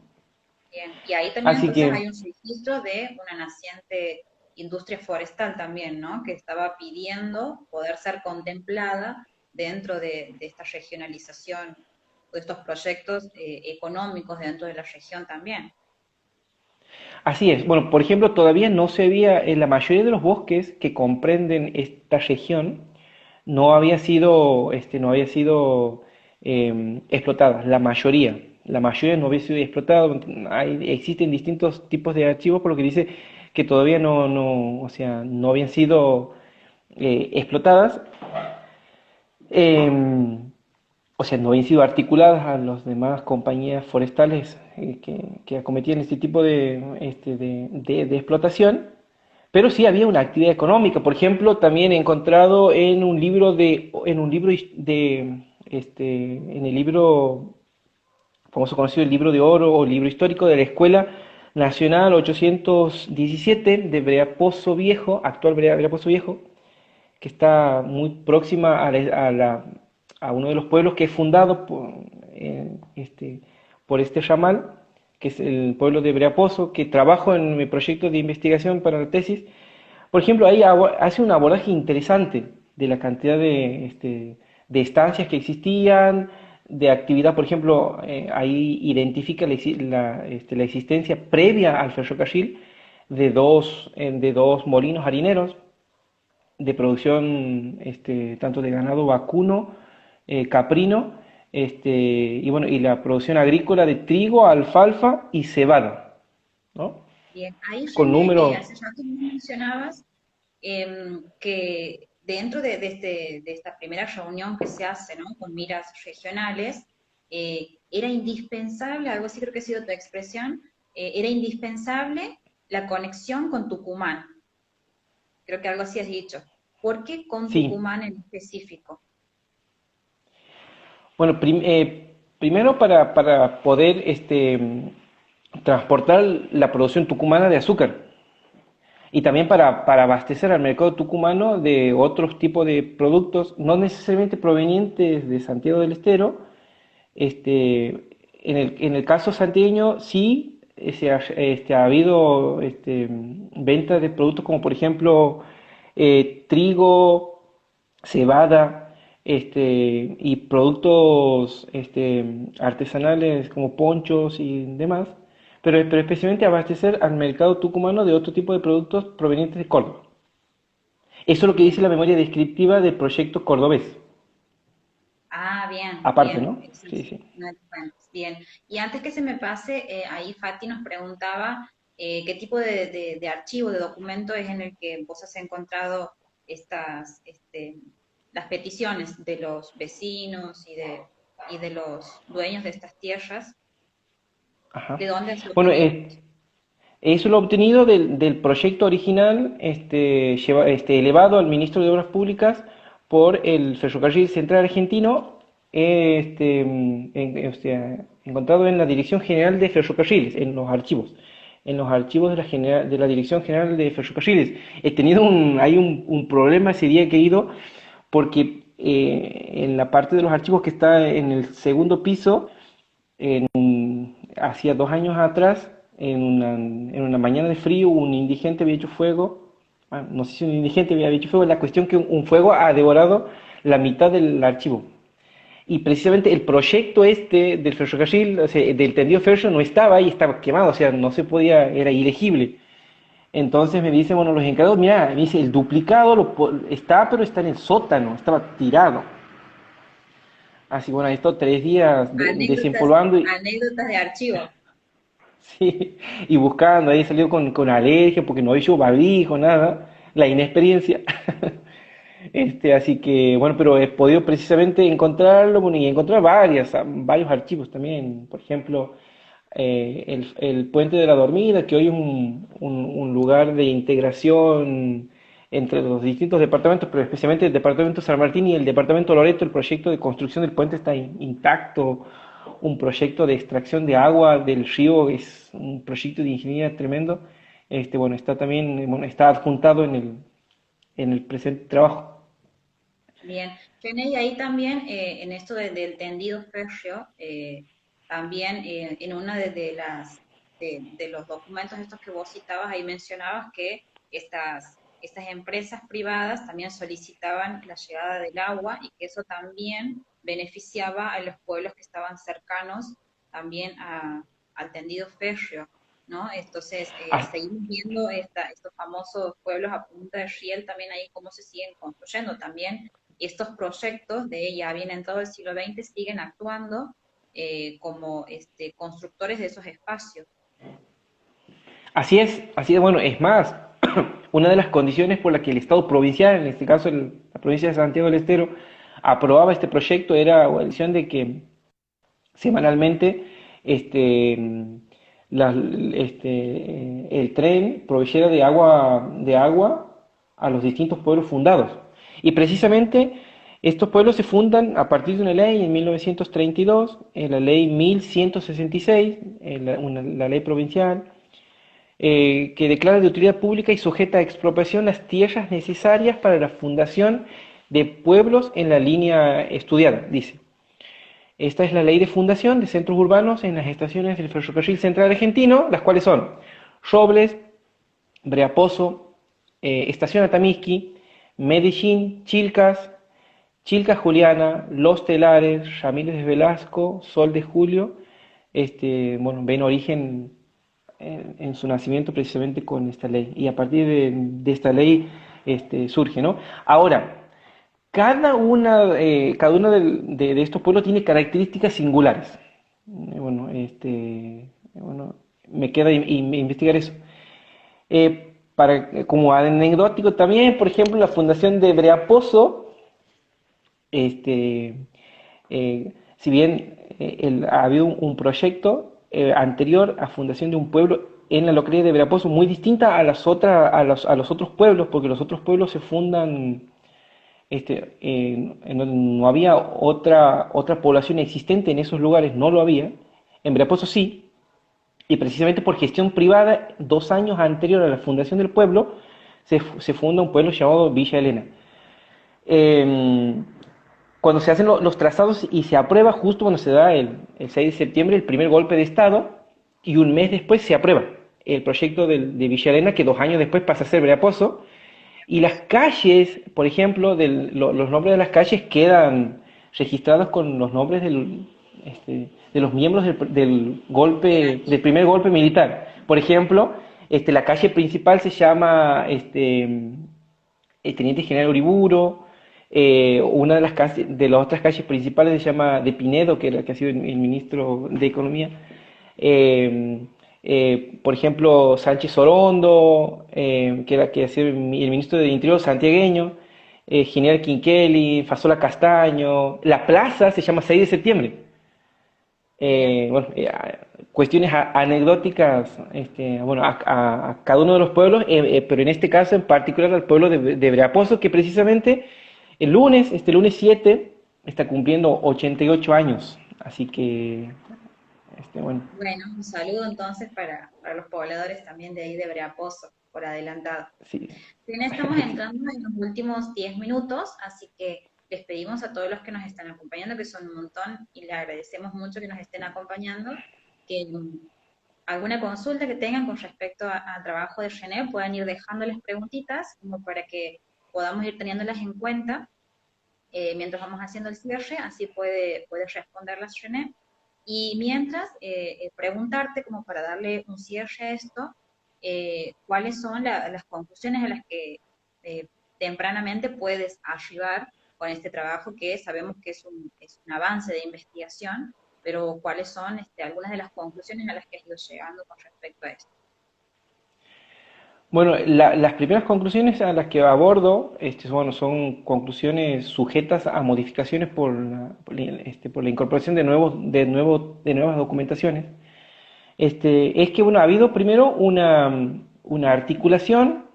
Bien, y ahí también Así entonces que hay un registro de una naciente industria forestal también, ¿no? Que estaba pidiendo poder ser contemplada dentro de esta regionalización, de estos proyectos económicos dentro de la región también. así es. Bueno, por ejemplo, todavía no se había, en la mayoría de los bosques que comprenden esta región, no había sido explotada. La mayoría no había sido explotada. Existen distintos tipos de archivos, por lo que dice que todavía o sea, no habían sido explotadas. Eh, o sea, no habían sido articuladas a las demás compañías forestales que acometían este tipo de explotación, pero sí había una actividad económica. Por ejemplo, también he encontrado en el libro famoso conocido, el libro de oro o libro histórico de la Escuela Nacional 817 de Breapozo Viejo, actual Breapozo Viejo, que está muy próxima a uno de los pueblos que es fundado por este ramal, que es el pueblo de Breapozo, que trabajo en mi proyecto de investigación para la tesis. Por ejemplo, ahí hace un abordaje interesante de la cantidad de estancias que existían, de actividad, por ejemplo, ahí identifica la existencia previa al ferrocarril de dos molinos harineros de producción tanto de ganado vacuno, caprino, y bueno, y la producción agrícola de trigo, alfalfa y cebada, ¿no? Bien, ahí Con René, números, hace rato vos mencionabas que dentro de esta primera reunión que se hace, ¿no? Con miras regionales, era indispensable, algo así creo que ha sido tu expresión, era indispensable la conexión con Tucumán. Creo que algo así has dicho. ¿Por qué con sí. Tucumán en específico? Bueno, primero para poder transportar la producción tucumana de azúcar y también para abastecer al mercado tucumano de otros tipos de productos, no necesariamente provenientes de Santiago del Estero. En el caso santiagueño sí ha habido venta de productos como por ejemplo trigo, cebada, y productos artesanales como ponchos y demás, pero especialmente abastecer al mercado tucumano de otro tipo de productos provenientes de Córdoba. Eso es lo que dice Bien. la memoria descriptiva del proyecto cordobés. Ah, bien, Aparte, bien. ¿no? Eso Sí, es, sí. no es- bueno, bien. Y antes que se me pase, ahí Fati nos preguntaba qué tipo de archivo, de documento es en el que vos has encontrado estas, las peticiones de los vecinos y de los dueños de estas tierras. Ajá. ¿De dónde has Bueno, obtenido? eso lo he obtenido del proyecto original, elevado al ministro de Obras Públicas por el Ferrocarril Central Argentino, encontrado en la Dirección General de Ferrocarriles, en los archivos de la Dirección General de Ferrocarriles. He tenido un problema ese día que he ido, porque en la parte de los archivos que está en el segundo piso, hacía 2 años atrás, en una mañana de frío, un indigente había hecho fuego. No sé si un indigente había hecho fuego. La cuestión que un fuego ha devorado la mitad del archivo. Y precisamente el proyecto del ferrocarril, o sea, del tendido férreo, no estaba ahí, estaba quemado, o sea, no se podía, era ilegible. Entonces me dicen, bueno, los encargados, mira, me dice, el duplicado está, pero está en el sótano, estaba tirado. Así, bueno, he estado 3 días Anécdotas, desempolvando. anécdotas de archivo. Sí, y buscando, ahí salió con alergia porque no había hecho barbijo, nada, la inexperiencia. Así que, bueno, pero he podido precisamente encontrarlo, bueno, y encontrar varios archivos también. Por ejemplo, el Puente de la Dormida, que hoy es un lugar de integración entre los distintos departamentos, pero especialmente el departamento San Martín y el departamento Loreto. El proyecto de construcción del puente está intacto. Un proyecto de extracción de agua del río, es un proyecto de ingeniería tremendo. Bueno, está también, bueno, está adjuntado en el presente trabajo. Bien, René, y ahí también en esto del tendido férreo, también en una de los documentos estos que vos citabas, ahí mencionabas que estas empresas privadas también solicitaban la llegada del agua y que eso también beneficiaba a los pueblos que estaban cercanos también al tendido férreo, ¿no? Entonces, Ah, seguimos viendo estos famosos pueblos a punta de riel también ahí cómo se siguen construyendo también estos proyectos de ya bien en todo el siglo XX siguen actuando como constructores de esos espacios. así es, bueno, es más, una de las condiciones por las que el Estado provincial, en este caso la provincia de Santiago del Estero, aprobaba este proyecto era la decisión de que semanalmente este, el tren proveyera de agua a los distintos pueblos fundados. Y precisamente estos pueblos se fundan a partir de una ley en 1932, la ley 1166, la ley provincial, que declara de utilidad pública y sujeta a expropiación las tierras necesarias para la fundación de pueblos en la línea estudiada, dice. Esta es la ley de fundación de centros urbanos en las estaciones del Ferrocarril Central Argentino, las cuales son Robles, Breapozo, Estación Atamisqui, Medellín, Chilcas, Chilca Juliana, Los Telares, Ramírez de Velasco, Sol de Julio, bueno, ven origen en su nacimiento precisamente con esta ley. Y a partir de esta ley surge, ¿no? Ahora, cada uno de estos pueblos tiene características singulares. Bueno, bueno, me queda investigar eso. Como anecdótico también, por ejemplo, la fundación de Breaposo, este, si bien ha habido un proyecto anterior a fundación de un pueblo en la localidad de Breaposo muy distinta a a los otros pueblos, porque los otros pueblos se fundan en donde no había otra población existente en esos lugares, no lo había. En Breaposo sí, y precisamente por gestión privada, 2 años anterior a la fundación del pueblo, se funda un pueblo llamado Villa Elena. Eh, Cuando se hacen los trazados y se aprueba, justo cuando se da el 6 de septiembre, el primer golpe de Estado, y un mes después se aprueba el proyecto de Villa Elena, que 2 años después pasa a ser Breaposo, y las calles, por ejemplo, los nombres de las calles quedan registrados con los nombres de los miembros del primer golpe militar. Por ejemplo, la calle principal se llama el Teniente General Uriburo. Una de las otras calles principales se llama de Pinedo, que era que ha sido el ministro de Economía. Por ejemplo, Sánchez Orondo, que ha sido el ministro del Interior santiagueño, General Quinquelli, Fasola Castaño. La plaza se llama 6 de septiembre. Bueno, cuestiones anecdóticas, bueno, a cada uno de los pueblos, pero en este caso en particular al pueblo de Breaposo, que precisamente este lunes 7, está cumpliendo 88 años. Así que, bueno, Bueno, un saludo entonces para los pobladores también de ahí de Breaposo, por adelantado. sí. Bien, estamos entrando en los últimos 10 minutos, así que les pedimos a todos los que nos están acompañando, que son un montón, y les agradecemos mucho que nos estén acompañando, que alguna consulta que tengan con respecto al trabajo de René puedan ir dejándoles preguntitas, como para que podamos ir teniéndolas en cuenta mientras vamos haciendo el cierre, así puede responderlas René. Y mientras, preguntarte, como para darle un cierre a esto, cuáles son las conclusiones a las que tempranamente puedes arribar con este trabajo, que sabemos que es un avance de investigación, pero cuáles son algunas de las conclusiones a las que has ido llegando con respecto a esto. Bueno, las primeras conclusiones a las que abordo, bueno, son conclusiones sujetas a modificaciones por la incorporación de nuevas documentaciones. Es que, bueno, ha habido primero una articulación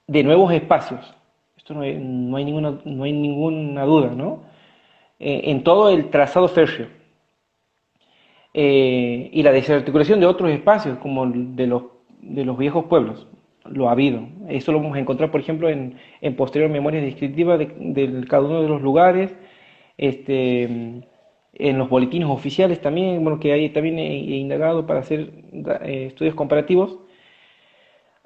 de nuevos espacios. Esto no hay ninguna duda, ¿no? En todo el trazado férreo. Y la desarticulación de otros espacios, como de los viejos pueblos. Lo ha habido. Eso lo vamos a encontrar, por ejemplo, en posterior memorias descriptivas de cada uno de los lugares, en los boletines oficiales también, bueno, que ahí también he indagado para hacer estudios comparativos.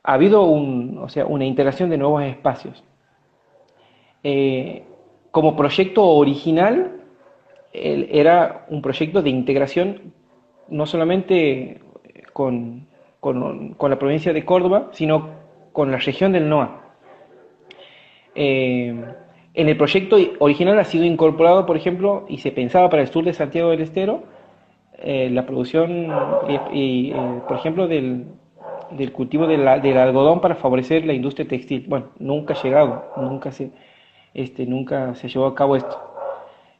Ha habido o sea, una integración de nuevos espacios. Como proyecto original, era un proyecto de integración no solamente con la provincia de Córdoba, sino con la región del NOA. En el proyecto original ha sido incorporado, por ejemplo, y se pensaba para el sur de Santiago del Estero, la producción, por ejemplo, del cultivo del algodón para favorecer la industria textil. Bueno, nunca ha llegado, nunca se llevó a cabo esto.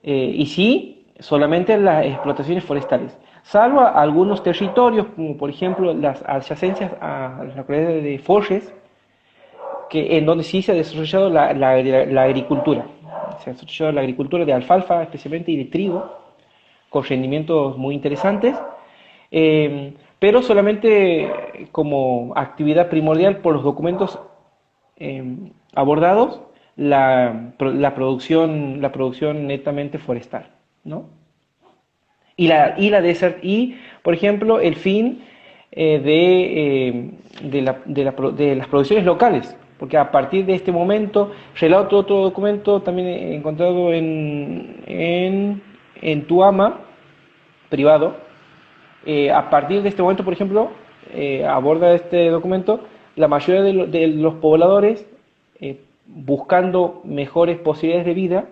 Y sí, solamente las explotaciones forestales, salvo algunos territorios, como por ejemplo las adyacencias a la localidad de Forges, en donde sí se ha desarrollado la agricultura. Se ha desarrollado la agricultura de alfalfa especialmente y de trigo, con rendimientos muy interesantes, pero solamente como actividad primordial por los documentos abordados, la producción netamente forestal, ¿no? Y por ejemplo, el fin de las producciones locales, porque a partir de este momento, relato otro documento también he encontrado en Tuama, privado. A partir de este momento, por ejemplo, aborda este documento, la mayoría de los pobladores, buscando mejores posibilidades de vida,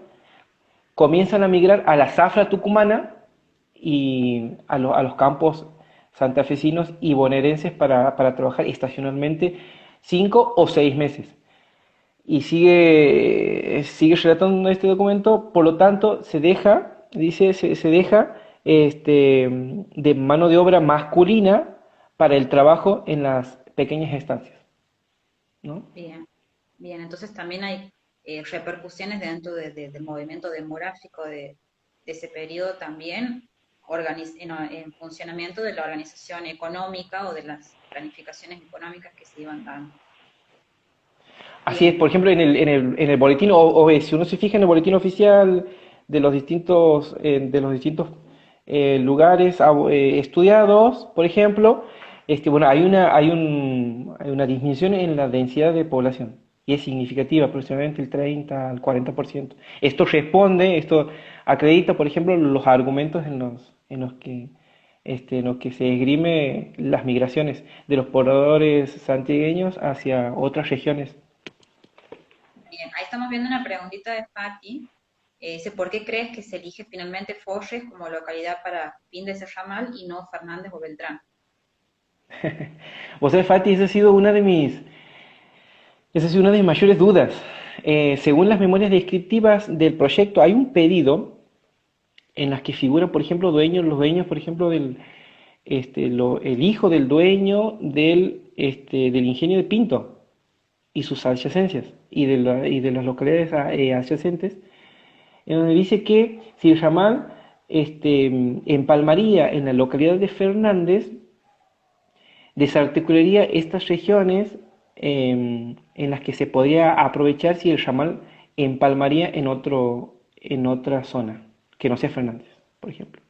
comienzan a migrar a la zafra tucumana y a los campos santafesinos y bonaerenses para trabajar estacionalmente 5 o 6 meses. Y sigue relatando este documento, por lo tanto, se deja de mano de obra masculina para el trabajo en las pequeñas estancias, ¿no? Bien, bien. Entonces también hay repercusiones dentro del movimiento demográfico de ese periodo también en funcionamiento de la organización económica o de las planificaciones económicas que se iban dando. Así es, Bien, por ejemplo, en el boletín, si uno se fija en el boletín oficial de los distintos lugares estudiados, por ejemplo, bueno, hay una disminución en la densidad de población y es significativa, aproximadamente el 30 al 40%. Esto acredita, por ejemplo, los argumentos en los que se esgrime las migraciones de los pobladores santiagueños hacia otras regiones. bien. Ahí estamos viendo una preguntita de Fati. Dice, ¿por qué crees que se elige finalmente Forres como localidad para fin de ese ramal y no Fernández o Beltrán? Vos sabés, Fati, esa ha sido una de mis mayores dudas. Según las memorias descriptivas del proyecto, hay un pedido en las que figuran, por ejemplo, los dueños, por ejemplo, el hijo del dueño del ingenio de Pinto y sus adyacencias y de las localidades adyacentes, en donde dice que si el ramal empalmaría en la localidad de Fernández, desarticularía estas regiones en las que se podría aprovechar si el ramal empalmaría en otra zona, que no sea Fernández, por ejemplo.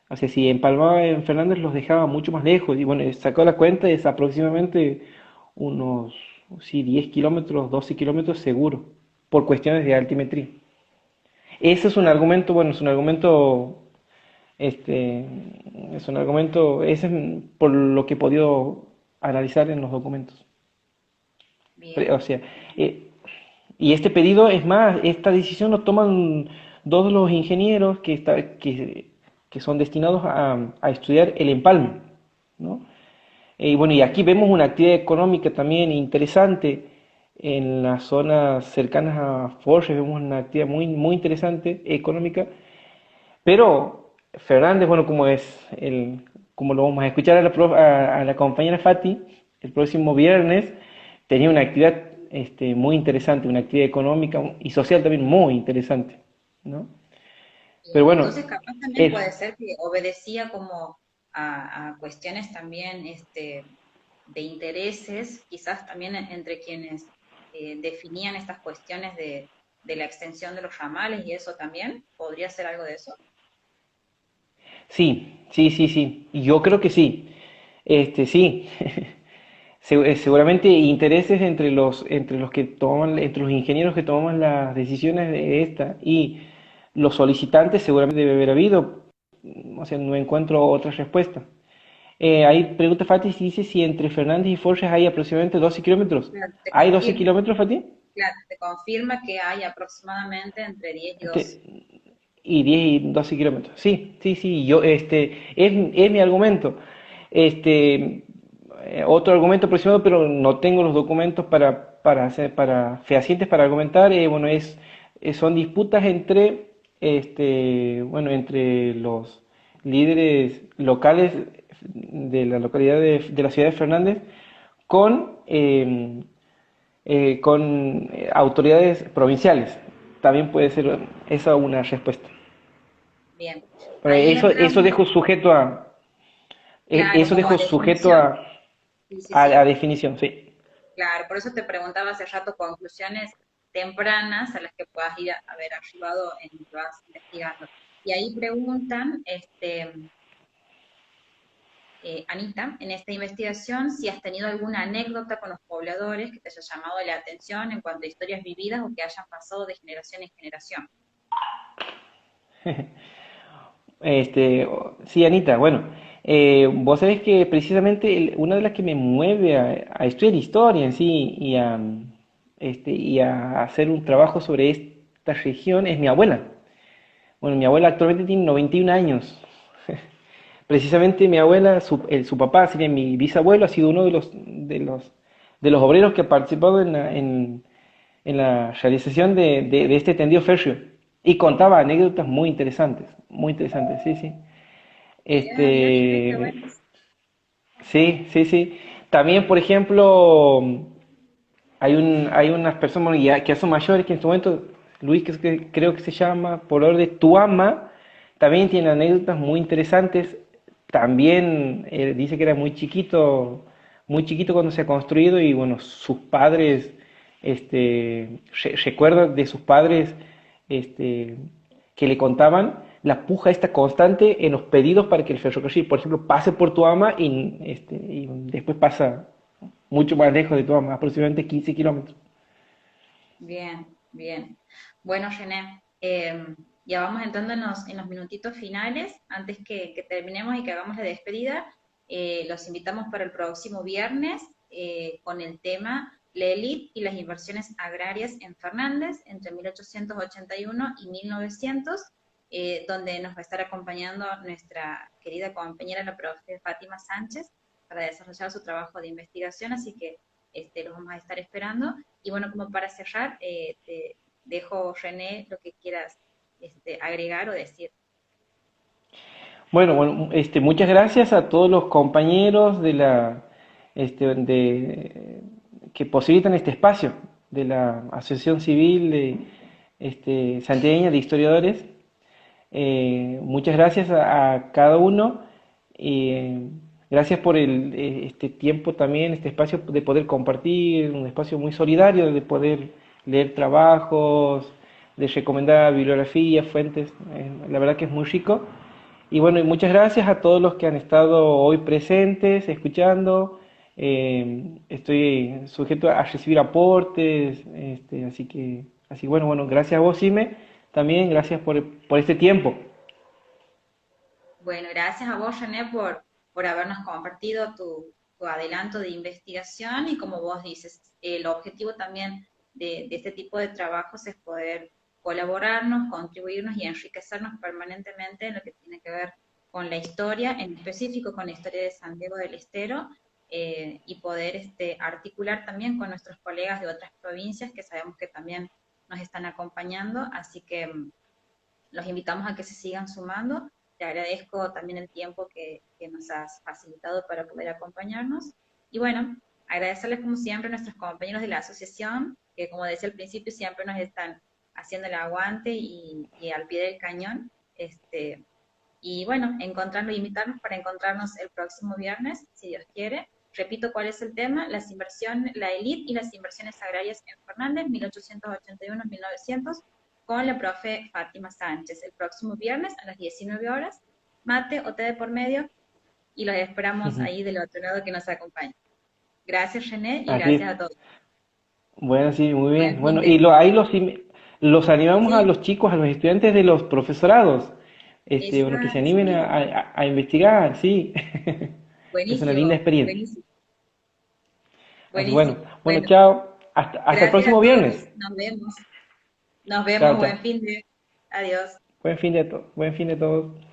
O sea, si empalmaba en Fernández los dejaba mucho más lejos. Y bueno, sacó la cuenta, es aproximadamente unos, sí, 10 kilómetros, 12 kilómetros seguro, por cuestiones de altimetría. Ese es un argumento, bueno, este, ese es por lo que he podido analizar en los documentos. O Bien, sea, eh, y este pedido, es más, esta decisión lo toman dos de los ingenieros que son destinados a estudiar el empalme, ¿no? Y bueno, y aquí vemos una actividad económica también interesante en las zonas cercanas a Forges, vemos una actividad muy, muy interesante económica, pero Fernández, bueno, como lo vamos a escuchar a la compañera Fati el próximo viernes, tenía una actividad muy interesante, una actividad económica y social también muy interesante, ¿no? Pero bien. bueno, Entonces capaz también es, puede ser que obedecía como a cuestiones también de intereses, quizás también entre quienes definían estas cuestiones de la extensión de los ramales y eso también, ¿podría ser algo de eso? sí, sí, sí, sí, y yo creo que sí, sí. Seguramente intereses entre los ingenieros que toman las decisiones de esta y los solicitantes seguramente debe haber habido, o sea, no encuentro otra respuesta. Ahí pregunta Fati si dice si entre Fernández y Forges hay aproximadamente 12 kilómetros. Claro, ¿Hay 12 kilómetros, Fati? claro, te confirma que hay aproximadamente entre 10 y Entre- 12. y 10 y 12 kilómetros. Sí, sí, sí, es mi argumento. Este, otro argumento aproximado, pero no tengo los documentos para fehacientes para argumentar. Bueno, son disputas entre los líderes locales de la localidad de la ciudad de Fernández con autoridades provinciales. También puede ser esa una respuesta. Bien, Pero ahí la eso pregunta, dejo sujeto a, claro, eso como dejo sujeto definición. Sí, sí, a sí, definición, sí. claro, por eso te preguntaba hace rato conclusiones tempranas a las que puedas ir a haber arribado en lo que vas investigando. Y ahí preguntan, Anita, en esta investigación, si has tenido alguna anécdota con los pobladores que te haya llamado la atención en cuanto a historias vividas o que hayan pasado de generación en generación. Sí, Anita, bueno, vos sabés que precisamente una de las que me mueve a estudiar historia en sí y a hacer un trabajo sobre esta región es mi abuela. Bueno, mi abuela actualmente tiene 91 años. Precisamente mi abuela, su papá, sería mi bisabuelo, ha sido uno de los obreros que ha participado en la realización de este tendido férreo. Y contaba anécdotas muy interesantes, sí, sí. Bien, bien, qué Este, bueno. sí, sí, sí. También, por ejemplo, hay unas personas bueno, que ya son mayores que en este momento, Luis, creo que se llama, por orden de Tuama, también tiene anécdotas muy interesantes. También dice que era muy chiquito cuando se ha construido y bueno, sus padres, recuerda de sus padres, este, que le contaban la puja esta constante en los pedidos para que el ferrocarril, por ejemplo, pase por Tuama y después pasa mucho más lejos de Tuama, aproximadamente 15 kilómetros. Bien, bien. Bueno, René, ya vamos entrando en los minutitos finales. Antes que terminemos y que hagamos la despedida, los invitamos para el próximo viernes con el tema La élite y las inversiones agrarias en Fernández entre 1881 y 1900, donde nos va a estar acompañando nuestra querida compañera, la profe Fátima Sánchez, para desarrollar su trabajo de investigación. Así que los vamos a estar esperando. Y bueno, como para cerrar, te dejo, René, lo que quieras agregar o decir. Bueno, muchas gracias a todos los compañeros que posibilitan este espacio de la Asociación Civil Santiagueña de Historiadores. Muchas gracias a cada uno y gracias por este tiempo también, este espacio de poder compartir, un espacio muy solidario, de poder leer trabajos, de recomendar bibliografías, fuentes. La verdad que es muy rico. Y bueno, y muchas gracias a todos los que han estado hoy presentes, escuchando. Estoy sujeto a recibir aportes, así bueno, gracias a vos, Sime, también gracias por este tiempo. Bueno, gracias a vos, René, por habernos compartido tu adelanto de investigación y como vos dices, el objetivo también de este tipo de trabajos es poder colaborarnos, contribuirnos y enriquecernos permanentemente en lo que tiene que ver con la historia, en específico con la historia de Santiago del Estero, y poder articular también con nuestros colegas de otras provincias que sabemos que también nos están acompañando, así que los invitamos a que se sigan sumando. Te agradezco también el tiempo que nos has facilitado para poder acompañarnos. Y bueno, agradecerles como siempre a nuestros compañeros de la asociación, que como decía al principio, siempre nos están haciendo el aguante y al pie del cañón. Y bueno, invitarnos para encontrarnos el próximo viernes, si Dios quiere. Repito cuál es el tema: la élite y las inversiones agrarias en Fernández, 1881-1900, con la profe Fátima Sánchez, el próximo viernes a las 19 horas, mate o té de por medio, y los esperamos ahí del otro lado que nos acompañen. Gracias, René, y Así es. gracias a todos. Bueno, sí, muy Buen bien. fin Bueno, de. y ahí los animamos a Sí, los chicos, a los estudiantes de los profesorados, bueno, que se animen sí, a investigar, sí. Es una linda buenísimo, experiencia. buenísimo, Así bueno, buenísimo. bueno, Bueno, chao. Hasta el gracias próximo a viernes. todos, nos vemos. Nos Chao, vemos, chao. buen fin de. Adiós. Buen fin de todos.